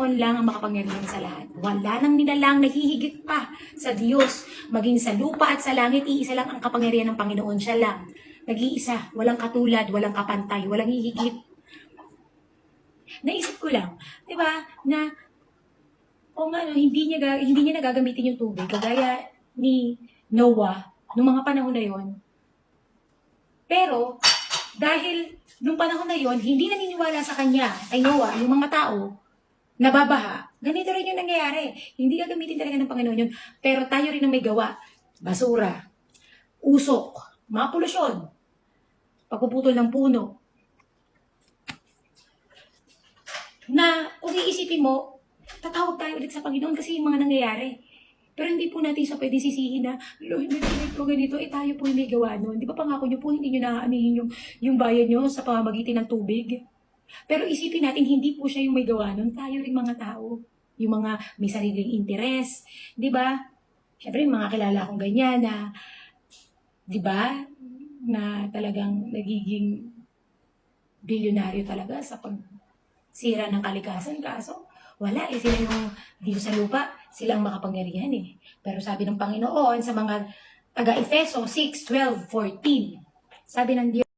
Panginoon lang ang makapangyarihan sa lahat. Wala nang nilalang nahihigit pa sa Diyos. Maging sa lupa at sa langit, iisa lang ang kapangyarihan ng Panginoon. Siya lang. Nag-iisa. Walang katulad, walang kapantay, walang hihigit. Naisip ko lang, di ba, na kung ano, hindi niya nagagamitin yung tubig, kagaya ni Noah, nung mga panahon na yon. Pero, dahil nung panahon na yon, hindi naniniwala sa kanya, kay Noah, yung mga tao, nababaha, ganito rin yung nangyayari. Hindi gagamitin talaga ng Panginoon yun. Pero tayo rin ang may gawa. Basura, usok, mga polusyon, pagpuputol ng puno. Na kung iisipin mo, tatawag tayo ulit sa Panginoon kasi yung mga nangyayari. Pero hindi po natin siya pwedeng sisihin na, Lord, hindi po ganito, tayo po yung may gawa nun. Di ba pangako nyo po, hindi nyo naaanihin yung bayan nyo sa pamamagitan ng tubig? Pero isipin natin, hindi po siya yung may gawa nun. Tayo rin mga tao. Yung mga may sariling interes. Di ba? Siyempre, yung mga kilala kong ganyan na, di ba, na talagang nagiging bilyonaryo talaga sa pagsira ng kalikasan. Kaso, wala eh. Sila yung dito sa lupa, silang makapangyarihan eh. Pero sabi ng Panginoon sa mga taga-Efeso 6:12-14, sabi ng Diyos,